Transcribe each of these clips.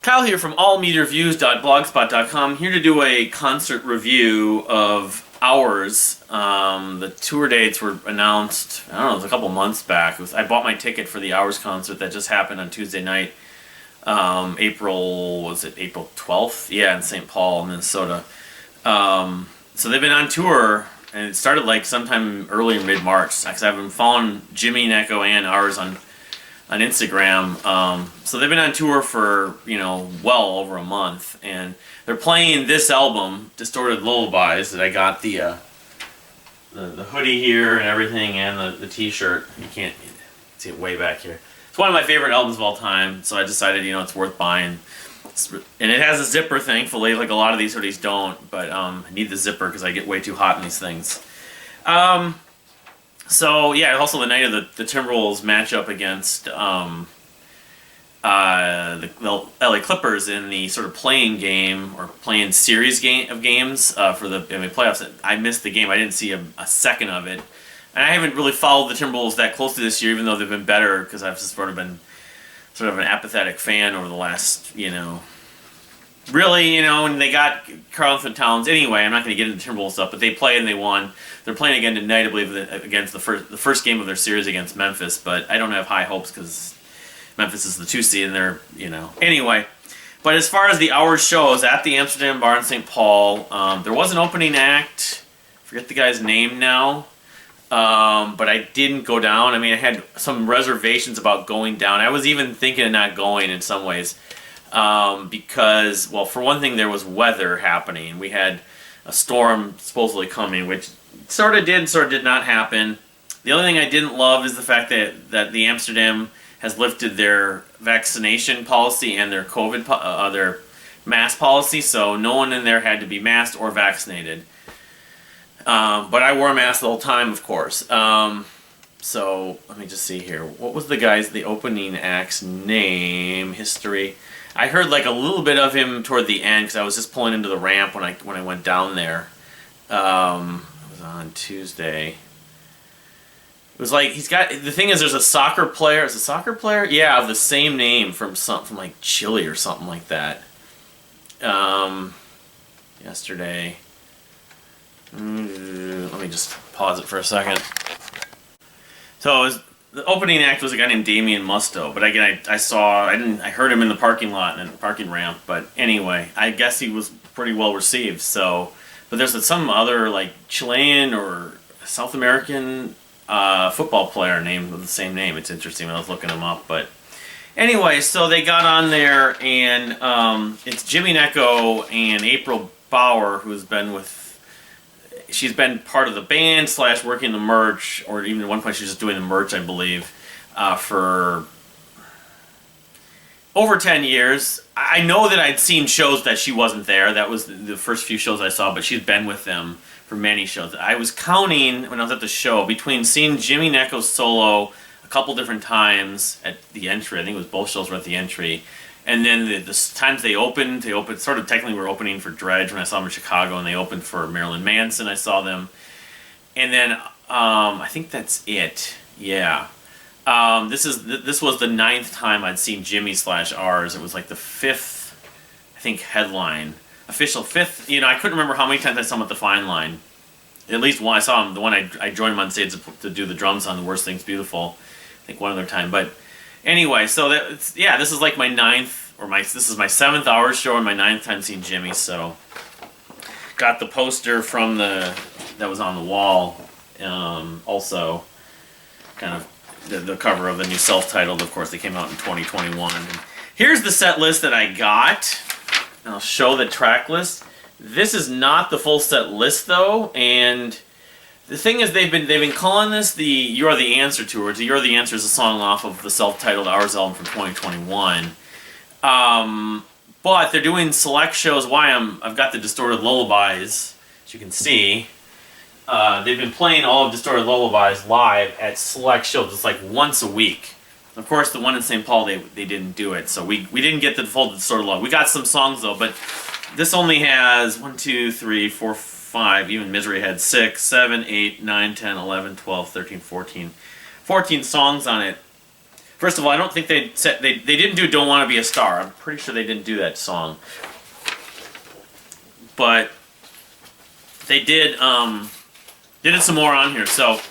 Kyle here from allmediareviews.blogspot.com, here to do a concert review of Ours. The tour dates were announced, I don't know, it was a couple months back. I bought my ticket for the Ours concert that just happened on Tuesday night. Was it April 12th? Yeah, in St. Paul, Minnesota. So they've been on tour, and it started like sometime early or mid-March. Because I've been following Jimmy, Neko, and Ours on Instagram. So they've been on tour for, well over a month, and they're playing this album, Distorted Lullabies, that I got the hoodie here and everything, and the t-shirt. You can't see it way back here. It's one of my favorite albums of all time, so I decided, it's worth buying. And it has a zipper, thankfully, like a lot of these hoodies don't, but I need the zipper because I get way too hot in these things. So yeah, also the night of the Timberwolves matchup against the LA Clippers in the sort of playing game or playing series of games for the playoffs. I missed the game. I didn't see a second of it, and I haven't really followed the Timberwolves that closely this year, even though they've been better, because I've just sort of been an apathetic fan over the last really, when they got Karl-Anthony Towns. Anyway, I'm not going to get into Timberwolves stuff, but they played and they won. They're playing again tonight, I believe, against the first game of their series against Memphis, but I don't have high hopes because Memphis is the 2 seed and they're, Anyway, but as far as the Hours shows, at the Amsterdam Bar in St. Paul, there was an opening act. I forget the guy's name now, but I didn't go down. I had some reservations about going down. I was even thinking of not going in some ways. Because, well, for one thing, there was weather happening. We had a storm supposedly coming, which sort of did not happen. The only thing I didn't love is the fact that the Amsterdam has lifted their vaccination policy and their COVID, their mask policy, so no one in there had to be masked or vaccinated. But I wore a mask the whole time, of course. So let me just see here. What was the opening act's name? History. I heard like a little bit of him toward the end because I was just pulling into the ramp when I went down there. It was on Tuesday. It was like the thing is, there's a soccer player. Is a soccer player? Yeah, of the same name from like Chile or something like that. Yesterday. Let me just pause it for a second. So the opening act was a guy named Damian Musto, but again, I heard him in the parking lot and the parking ramp, but anyway, I guess he was pretty well received, so, but there's some other, like, Chilean or South American football player named with the same name. It's interesting when I was looking him up, but anyway, so they got on there, and it's Jimmy Neko and April Bauer, who's been she's been part of the band / working the merch, or even at one point she was just doing the merch, I believe, for over 10 years. I know that I'd seen shows that she wasn't there. That was the first few shows I saw, but she's been with them for many shows. I was counting, when I was at the show, between seeing Jimmy Neko's solo a couple different times at the entry. I think it was both shows were at the entry. And then the times they opened sort of technically were opening for Dredge when I saw them in Chicago, and they opened for Marilyn Manson. I saw them. And then I think that's it. Yeah. This was the 9th time I'd seen Jimmy / Ours. It was like the 5th, I think, headline. Official 5th. I couldn't remember how many times I saw him at the Fine Line. At least one I saw him, the one I joined him on stage to do the drums on The Worst Thing's Beautiful. I think one other time, but anyway, so this is like my 9th, this is my 7th Hours show and my 9th time seeing Jimmy, so got the poster from that was on the wall, also kind of the cover of the new self-titled, of course, they came out in 2021. And here's the set list that I got, and I'll show the track list. This is not the full set list, though, and the thing is, they've been calling this the "You Are the Answer" tour. "You Are the Answer" is a song off of the self-titled Ours album from 2021. But they're doing select shows. I've got the Distorted Lullabies, as you can see. They've been playing all of Distorted Lullabies live at select shows. It's like once a week. Of course, the one in St. Paul, they didn't do it, so we didn't get the full Distorted Lullabies. We got some songs though, but this only has 1, 2, 3, 4, 5, even Misery had 6, 7, 8, 9, 10, 11, 12, 13, 14 songs on it. First of all, I don't think they didn't do "Don't Want to Be a Star." I'm pretty sure they didn't do that song, but they did it some more on here. So,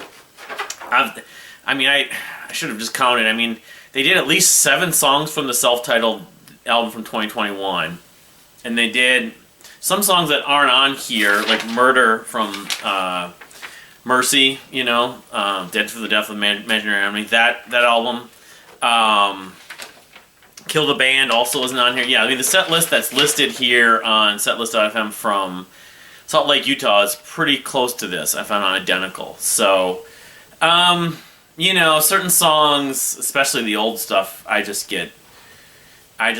I should have just counted. I mean, they did at least 7 songs from the self-titled album from 2021, and they did some songs that aren't on here, like "Murder" from Mercy, "Dead for the Death of Imaginary Enemy." That album. Kill the Band also isn't on here. Yeah, I mean the set list that's listed here on setlist.fm from Salt Lake, Utah is pretty close to this. I found identical. So, certain songs, especially the old stuff, I just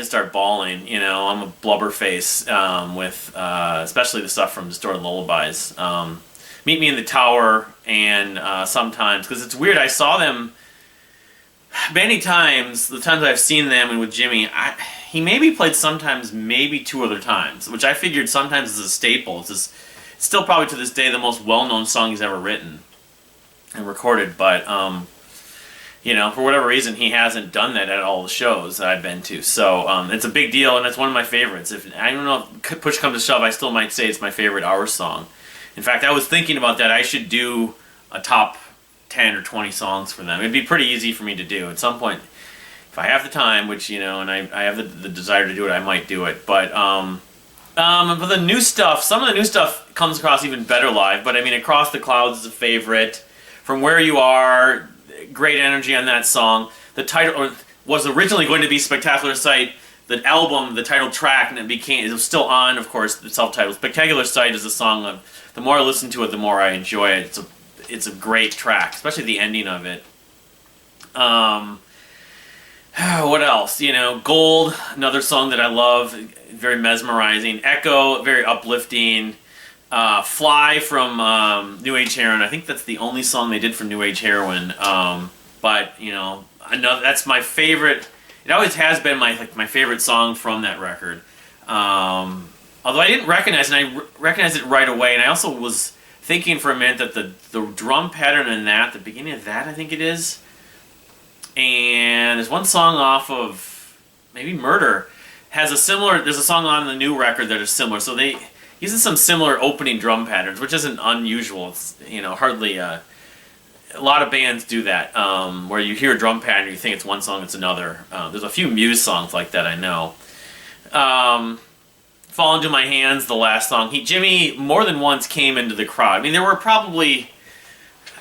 start bawling. I'm a blubber face with especially the stuff from Distorted Lullabies. Meet Me in the Tower, and sometimes, because it's weird, I saw them many times. The times I've seen them and with Jimmy, he maybe played sometimes, maybe 2 other times, which I figured sometimes is a staple. It's still probably to this day the most well-known song he's ever written and recorded, but for whatever reason he hasn't done that at all the shows that I've been to. So it's a big deal, and it's one of my favorites. If I don't know, if push comes to shove, I still might say it's my favorite Hours song. In fact, I was thinking about that. I should do a top 10 or 20 songs for them. It'd be pretty easy for me to do at some point if I have the time, which and I have the desire to do it. I might do it, but for the new stuff, some of the new stuff comes across even better live. But I mean, Across the Clouds is a favorite. From Where You Are, great energy on that song. The title was originally going to be Spectacular Sight, the album, the title track, and it was still on, of course, the self-titled. Spectacular Sight is a song of, the more I listen to it, the more I enjoy it. It's a great track, especially the ending of it. What else? Gold, another song that I love, very mesmerizing. Echo, very uplifting. Fly from New Age Heroin. I think that's the only song they did for New Age Heroin. But that's my favorite. It always has been my favorite song from that record. Although I didn't recognize it, and I recognized it right away. And I also was thinking for a minute that the drum pattern in the beginning of that, I think it is. And there's one song off of maybe Murder there's a song on the new record that is similar. So they using some similar opening drum patterns, which isn't unusual. It's hardly a lot of bands do that, where you hear a drum pattern, you think it's one song, it's another. There's a few Muse songs like that, I know. Fall Into My Hands, the last song. Jimmy more than once came into the crowd. I mean,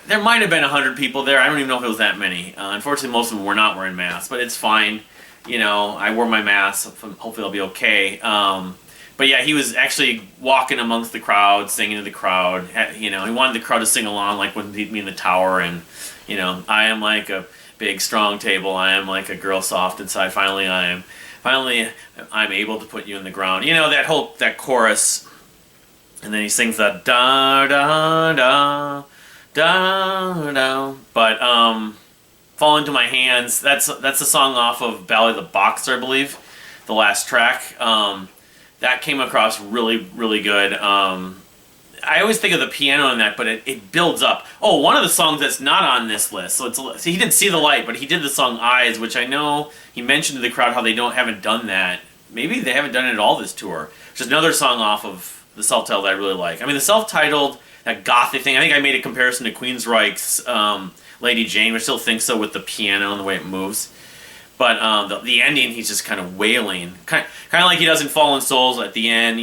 there might have been 100 people there. I don't even know if it was that many. Unfortunately, most of them were not wearing masks, but it's fine. I wore my mask. Hopefully I'll be okay. But yeah, he was actually walking amongst the crowd, singing to the crowd. He wanted the crowd to sing along, like when Meet Me in the Tower, and I am like a big strong table. I am like a girl soft inside. Finally I'm able to put you in the ground. That chorus, and then he sings that da da da da da. But Fall Into My Hands. That's a song off of Ballad of the Boxer, I believe, the last track. That came across really, really good. I always think of the piano in that, but it builds up. Oh, one of the songs that's not on this list. So he didn't See the Light, but he did the song Eyes, which I know he mentioned to the crowd how they haven't done that. Maybe they haven't done it at all this tour. Which is another song off of the self-titled I really like. I mean, the self-titled, that gothic thing, I think I made a comparison to Queensryche's Lady Jane, which I still think so with the piano and the way it moves. But the ending, he's just kind of wailing. Kind of like he does in Fallen Souls at the end,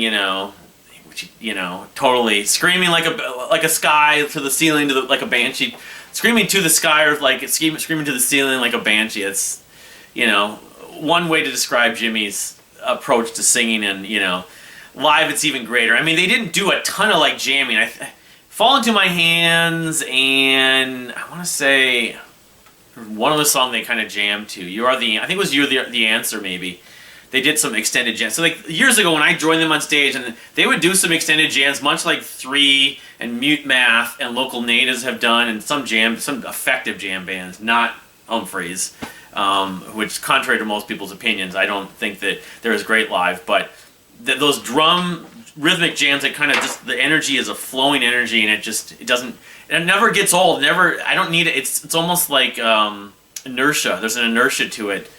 totally screaming like a sky to the ceiling, like a banshee, screaming to the sky, or like screaming to the ceiling like a banshee. It's one way to describe Jimmy's approach to singing, and live it's even greater. I mean, they didn't do a ton of like jamming. Fall Into My Hands, and I want to say one of the songs they kind of jammed to. I think it was You're the Answer, maybe. They did some extended jams. So like years ago when I joined them on stage, and they would do some extended jams, much like 3 and Mute Math and Local Natives have done, and some effective jam bands, not Humphreys, which contrary to most people's opinions, I don't think that they're as great live. But those drum rhythmic jams, that kind of just, the energy is a flowing energy, and it never gets old. I don't need it. It's almost like inertia. There's an inertia to it.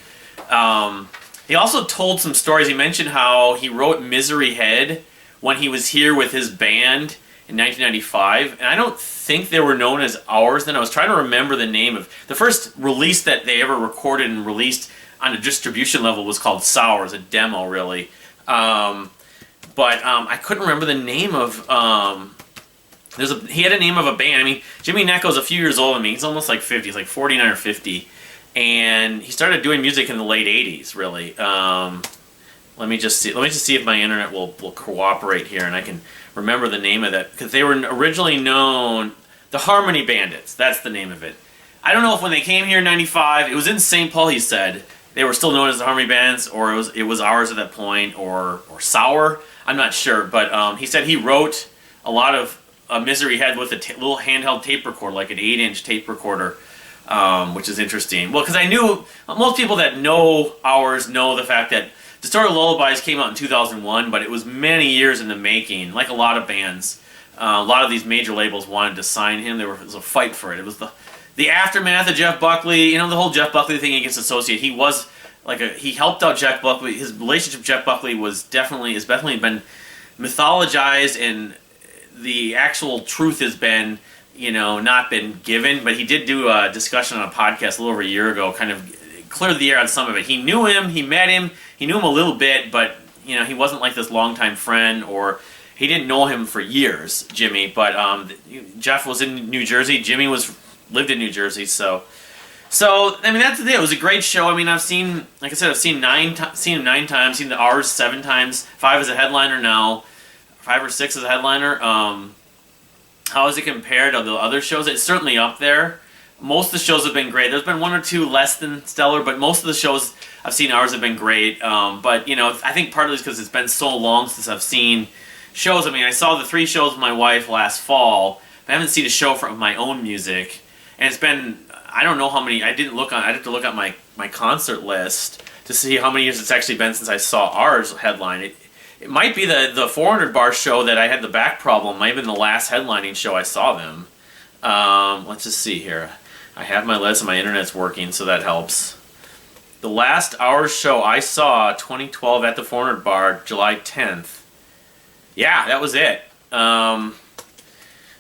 He also told some stories. He mentioned how he wrote Misery Head when he was here with his band in 1995, and I don't think they were known as Ours then. I was trying to remember the name of the first release that they ever recorded and released on a distribution level was called Sours, a demo really. But I couldn't remember the name of. He had a name of a band. I mean, Jimmy Necco's a few years older than me. He's almost like 50. He's like 49 or 50, and he started doing music in the late 80s. Really. Let me just see if my internet will cooperate here, and I can remember the name of that, because they were originally known the Harmony Bandits. That's the name of it. I don't know if when they came here in '95, it was in St. Paul. He said they were still known as the Harmony Bandits, or it was Ours at that point, or Sour. I'm not sure, but he said he wrote a lot of Misery Head with a little handheld tape recorder, like an 8-inch tape recorder, which is interesting. Well, because I knew most people that know Ours know the fact that Distorted Lullabies came out in 2001, but it was many years in the making. Like a lot of bands, a lot of these major labels wanted to sign him. There was a fight for it. It was the aftermath of Jeff Buckley. You know, the whole Jeff Buckley thing against Associate. He was he helped out Jeff Buckley. His relationship with Jeff Buckley has definitely been mythologized, and the actual truth has been, not been given. But he did do a discussion on a podcast a little over a year ago, kind of cleared the air on some of it. He knew him, he met him, he knew him a little bit, but he wasn't like this longtime friend, or he didn't know him for years, Jimmy. But Jeff was in New Jersey, Jimmy lived in New Jersey, so I mean, that's the thing. It was a great show. I mean, I've seen him 9 times, seen the Ours 7 times, 5 as a headliner now, 5 or 6 as a headliner. How is it compared to the other shows? It's certainly up there. Most of the shows have been great. There's been 1 or 2 less than stellar, but most of the shows I've seen Ours have been great. But I think partly it's because it's been so long since I've seen shows. I mean, I saw the 3 shows with my wife last fall, but I haven't seen a show from my own music, and it's been, I don't know how many. I'd have to look at my concert list to see how many years it's actually been since I saw Ours headline. It might be the 400 bar show that I had the back problem. Might have been the last headlining show I saw them. Let's just see here. I have my list and my internet's working, so that helps. The last Ours show I saw, 2012 at the 400 bar, July 10th. Yeah, that was it.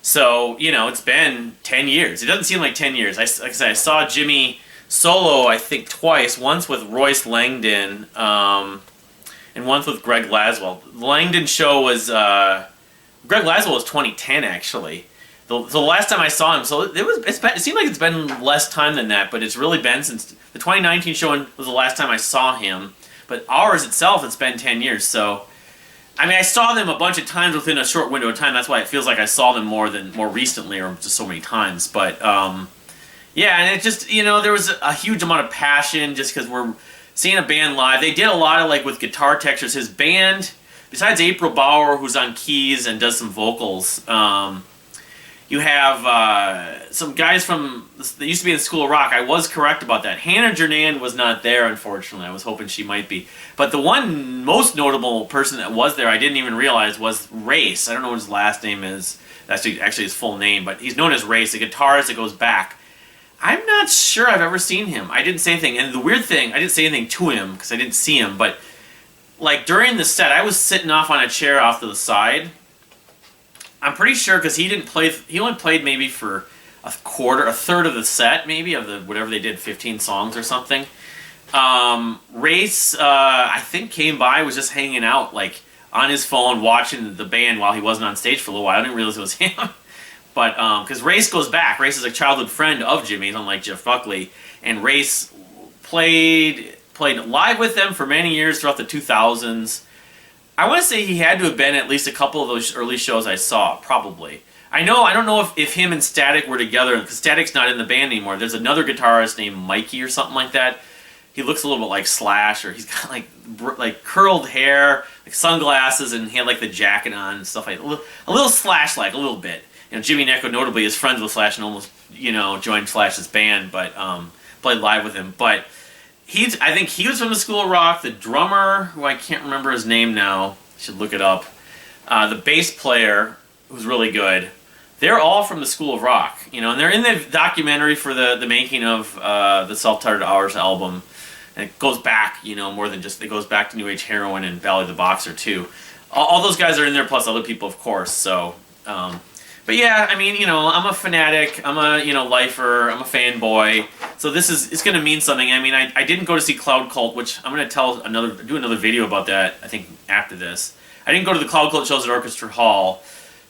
So, it's been 10 years. It doesn't seem like 10 years. Like I said, I saw Jimmy solo, I think, twice. Once with Royce Langdon, and once with Greg Laswell. The Langdon show was, Greg Laswell was 2010, actually. The last time I saw him, so it seemed like it's been less time than that, but it's really been since the 2019 show was the last time I saw him. But Ours itself, it's been 10 years, so I mean, I saw them a bunch of times within a short window of time. That's why it feels like I saw them more recently, or just so many times. But yeah, and it just, there was a huge amount of passion just because we're seeing a band live. They did a lot of with guitar textures. His band, besides April Bauer, who's on keys and does some vocals, you have some guys that used to be in the School of Rock. I was correct about that. Hannah Jernan was not there, unfortunately. I was hoping she might be. But the one most notable person that was there I didn't even realize was Race. I don't know what his last name is. That's actually his full name, but he's known as Race, a guitarist that goes back. I'm not sure I've ever seen him. I didn't say anything. And the weird thing, I didn't say anything to him because I didn't see him, but during the set, I was sitting off on a chair off to the side. I'm pretty sure because he only played maybe for a third of the set, maybe, of the whatever they did, 15 songs or something. Race, I think, came by, was just hanging out, on his phone, watching the band while he wasn't on stage for a little while. I didn't realize it was him. But, because Race goes back. Race is a childhood friend of Jimmy's, unlike Jeff Buckley. And Race played live with them for many years throughout the 2000s. I want to say he had to have been at least a couple of those early shows I saw, probably. I don't know if him and Static were together, because Static's not in the band anymore. There's another guitarist named Mikey or something like that. He looks a little bit like Slash, or he's got like curled hair, sunglasses, and he had the jacket on and stuff like that. A little Slash-like, a little bit. Jimmy Necco notably is friends with Slash and almost, joined Slash's band, but played live with him. But I think he was from the School of Rock. The drummer, who I can't remember his name now, I should look it up. The bass player, who's really good. they're all from the School of Rock, you know, and they're in the documentary for the making of the Self-Titled Hours album. And it goes back, you know, more than just, it goes back to New Age Heroin and Valley the Boxer too. All those guys are in there, plus other people, of course. So, but yeah, I mean, you know, I'm a fanatic. I'm a, you know, lifer. I'm a fanboy. So it's going to mean something. I mean, I didn't go to see Cloud Cult, which I'm going to do another video about that, I think, after this. I didn't go to the Cloud Cult shows at Orchestra Hall.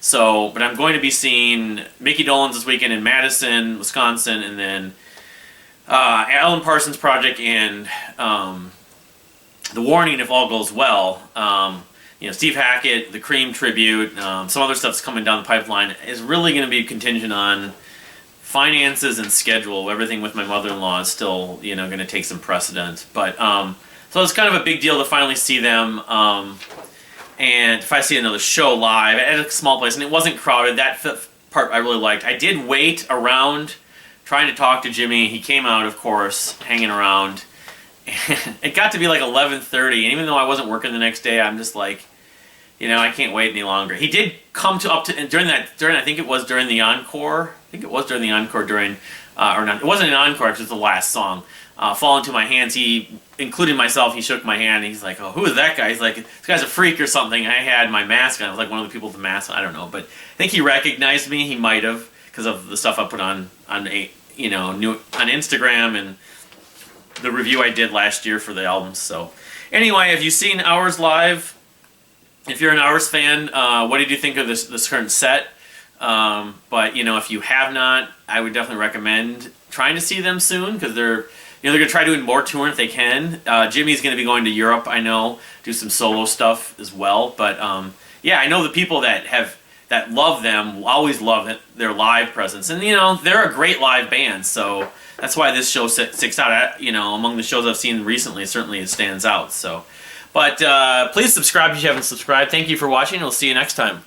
So, but I'm going to be seeing Mickey Dolenz this weekend in Madison, Wisconsin, and then Alan Parsons Project and The Warning, if all goes well. You know, Steve Hackett, the Cream tribute, some other stuff's coming down the pipeline. Is really going to be contingent on finances and schedule. Everything with my mother-in-law is still, you know, going to take some precedent. But so it's kind of a big deal to finally see them. And if I see another show live at a small place, and it wasn't crowded, that part I really liked. I did wait around trying to talk to Jimmy. He came out, of course, hanging around. And it got to be like 11:30, and even though I wasn't working the next day, I'm just like, you know, I can't wait any longer. He did come up to, and during I think it was during the encore. Or not, it wasn't an encore, it was just the last song. Fall Into My Hands, he, including myself, he shook my hand. He's like, oh, who is that guy? He's like, this guy's a freak or something. I had my mask on. I was like one of the people with the mask on. I don't know. But I think he recognized me. He might have, because of the stuff I put on on Instagram and the review I did last year for the albums. So anyway, have you seen Hours live? If you're an Hours fan, what did you think of this current set? But you know, if you have not, I would definitely recommend trying to see them soon, because they're going to try doing more touring if they can. Jimmy's going to be going to Europe, I know, do some solo stuff as well. But yeah, I know the people that love them will always love their live presence, and you know, they're a great live band. So that's why this show sticks out. You know, among the shows I've seen recently, certainly it stands out. So, but please subscribe if you haven't subscribed. Thank you for watching. We'll see you next time.